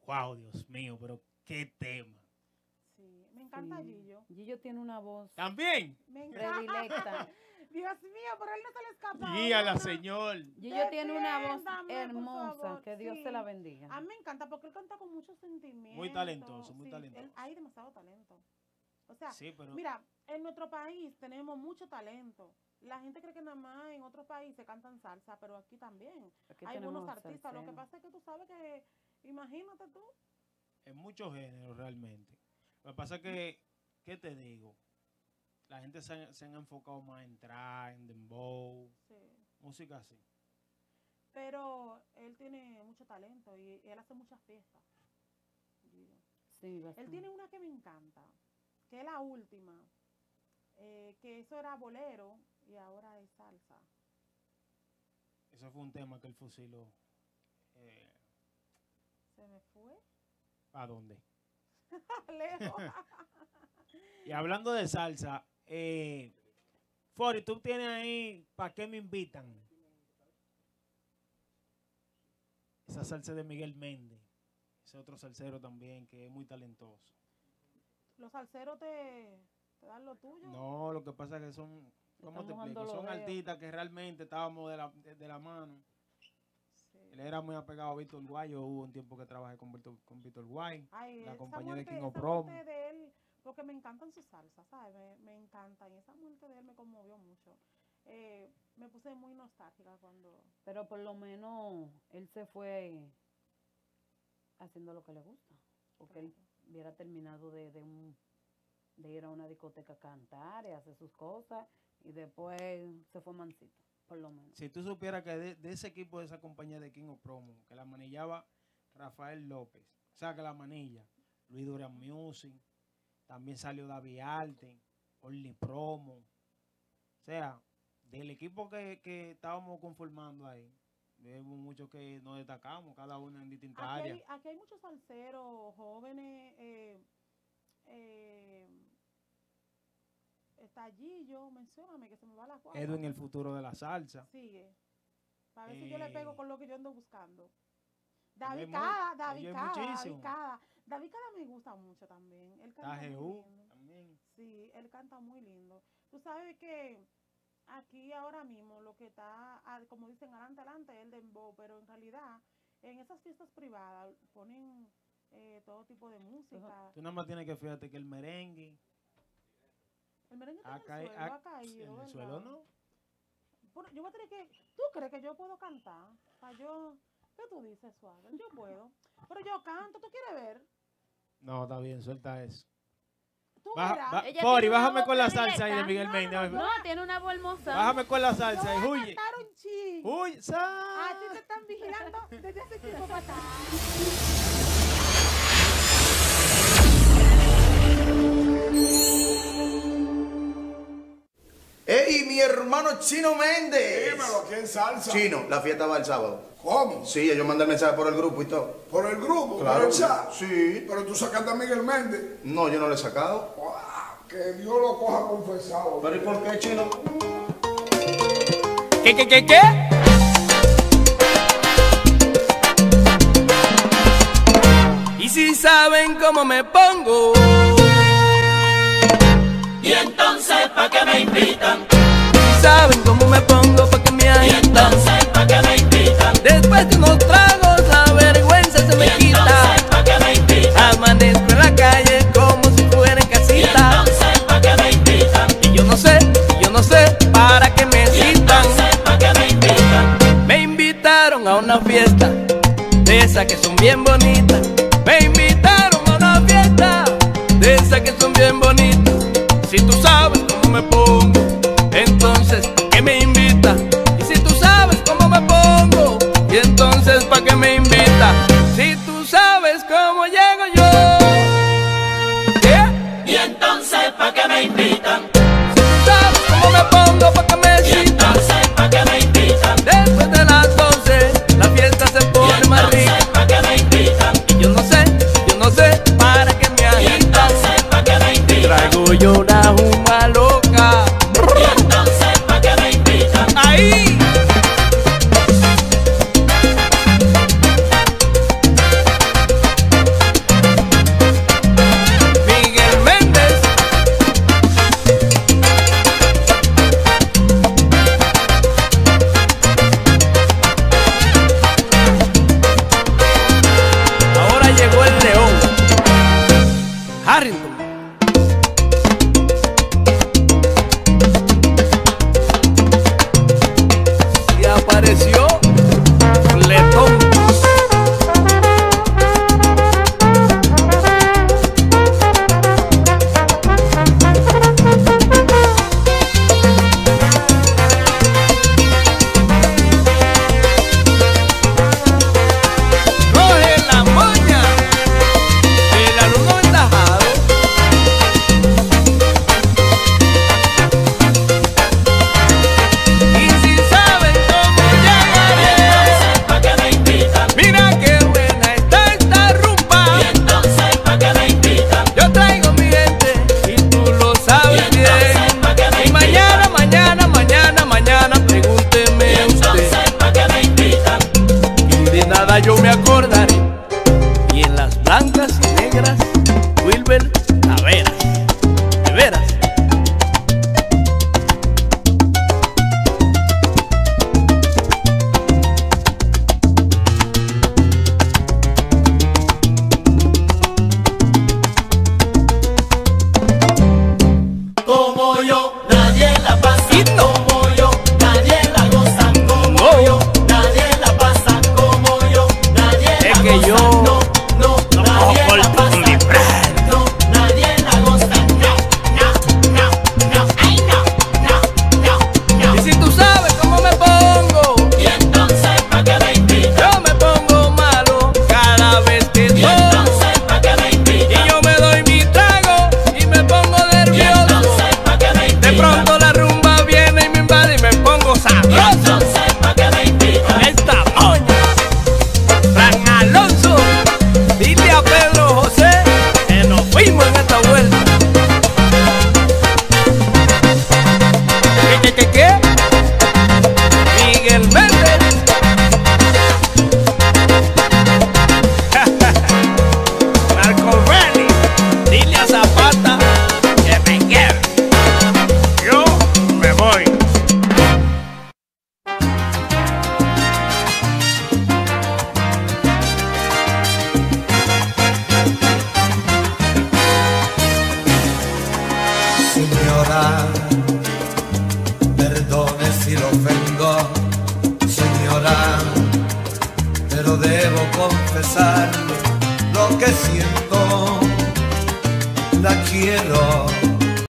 Wow, Dios mío, pero qué tema. Sí, me encanta Gillo. Gillo tiene una voz También. Me predilecta. Dios mío, pero él no se le escapa. Guíala, Señor. Gillo tiene una voz Defiéndame, por hermosa. favor, Que Dios sí. te la bendiga. A mí me encanta porque él canta con mucho sentimiento. Muy talentoso, muy Sí, talentoso. hay demasiado talento. O sea, Sí, pero mira, en nuestro país tenemos mucho talento. La gente cree que nada más en otros países cantan salsa, pero aquí también. Aquí Hay buenos tenemos artistas. Lo que salseros. pasa es que tú sabes que, imagínate tú. en muchos géneros realmente. Lo que pasa es que, ¿qué te digo? La gente se han enfocado más en trap, en dembow, Sí. música así. Pero él tiene mucho talento y él hace muchas fiestas. Gillo. Sí, Él bastante. tiene una que me encanta, que es la última, que eso era bolero y ahora es salsa. Ese fue un tema que él fusiló. Se me fue ¿A dónde? lejos. Y hablando de salsa, Fori, tú tienes ahí, ¿para qué me invitan? Esa salsa de Miguel Méndez. Ese otro salsero también que es muy talentoso. Los salseros te dan lo tuyo. No, lo que pasa es que son, ¿cómo te Estamos explico? dando Son los artistas que realmente estábamos de la mano. Sí. Él era muy apegado a Víctor Guay. Yo hubo un tiempo que trabajé con Víctor Guay, Ay, la esa compañía de muerte- King of esa Promo. muerte de él, porque me encantan sus salsas, ¿sabes? Me encantan. Y esa muerte de él me conmovió mucho. Me puse muy nostálgica cuando... Pero por lo menos él se fue haciendo lo que le gusta. Porque él hubiera terminado de ir a una discoteca a cantar y hacer sus cosas. Y después se fue mansito, por lo menos. Si tú supieras que de ese equipo, de esa compañía de King of Promo, que la manillaba Rafael López, o sea, que la manilla, Luis Duran Music, también salió David Arte, Only Promo, o sea, del equipo que estábamos conformando ahí, vemos muchos que nos destacamos, cada uno en distintas áreas. Aquí hay muchos salseros jóvenes. Está Gillo, mencióname que se me va la cuadra. Edwin, el futuro de la salsa. Sigue. Para ver si yo le pego con lo que yo ando buscando. David Ellos hay Cada, David ellos hay Cada, David muchísimo. Cada. David Cada me gusta mucho también. Él Está canta muy Jehú lindo. también. Sí, él canta muy lindo. Tú sabes que aquí ahora mismo lo que está, como dicen, adelante es el dembow, pero en realidad en esas fiestas privadas ponen todo tipo de música. Tú nada más tienes que fíjate que el merengue, El merengue está acá, en el suelo, ha caído, en el ¿verdad? suelo no. Bueno, yo voy a tener que... ¿Tú crees que yo puedo cantar? Para yo... ¿Qué tú dices, Suave? Yo puedo. Pero yo canto, ¿tú quieres ver? No, está bien, suelta eso. Tú Baja- verás. Ella Fori, tiene una bájame voz con la predilecta. salsa ahí de Miguel No, Méndez. a ver. No, tiene una voz hermosa. Bájame con la Yo salsa y voy a huye. cantar un ching. Huye, A ti te están vigilando desde hace tiempo para atrás. ¡Ey, mi hermano Chino Méndez! Dímelo, aquí en salsa. Chino, la fiesta va el sábado. ¿Cómo? Sí, yo mandé el mensaje por el grupo y todo. ¿Por el grupo? Claro. ¿Por el chat? Sí. Pero tú sacaste a Miguel Méndez. No, yo no lo he sacado. ¡Guau! Que Dios lo coja confesado. ¿Pero y por qué, Chino? ¿Qué? Y si saben cómo me pongo, y entonces ¿pa' qué me invitan? Si saben cómo me pongo, ¿pa' qué me agitan? Y entonces ¿pa' qué me invitan? Después de unos tragos la vergüenza se me quita. Entonces ¿pa' qué me invitan? Amanezco en la calle como si fuera en casita. Y entonces ¿pa' qué me invitan? Y yo no sé para qué me citan. Y entonces ¿pa' qué me invitan? Me invitaron a una fiesta de esas que son bien bonitas. Me invitaron a una fiesta de esas que son bien bonitas. Si tú sabes cómo me pongo, entonces ¿pa' qué me invita? Y si tú sabes cómo me pongo, y entonces ¿pa' qué me invita? Si tú sabes cómo llego yo, ¿qué? Y entonces ¿pa' qué me invitan? Si tú sabes cómo me pongo, ¿pa' qué me citan? Y entonces ¿pa' qué me invitan? Después de las 12 la fiesta se pone más rica. ¿Pa' qué me invitan? Y yo no sé para qué me agitan. ¿Pa' qué me invitan? Traigo yo una juma loca apareció Letón. Yo me acordaré, y en las blancas y negras, Wilber Taveras, de veras. Como yo, nadie la pasa. Y no. Como yo, nadie la goza. Como yo, nadie la pasa. Como yo, nadie la goza. Que yo no, nadie la pasa. No, nadie la goza. No, ay no. Y si tú sabes cómo me pongo, Y entonces, ¿pa' qué me invitas? yo me pongo malo cada vez que Y tomo. entonces, ¿pa' qué me Y invitas? yo me doy mi trago y me pongo Y nervioso. entonces, ¿pa' qué me invitas? De pronto la rumba viene y me invade y me pongo Y sabroso. entonces, ¿pa' qué me invitas? Esta moña, Fran Alonso, dile a Pedro José que nos fuimos en esta vuelta. ¿Qué? Miguel Méndez. Marco Rally, dile a Zapata que me quiere. Yo me voy. Señora, perdone si lo ofendo, señora, pero debo confesarle lo que siento. La quiero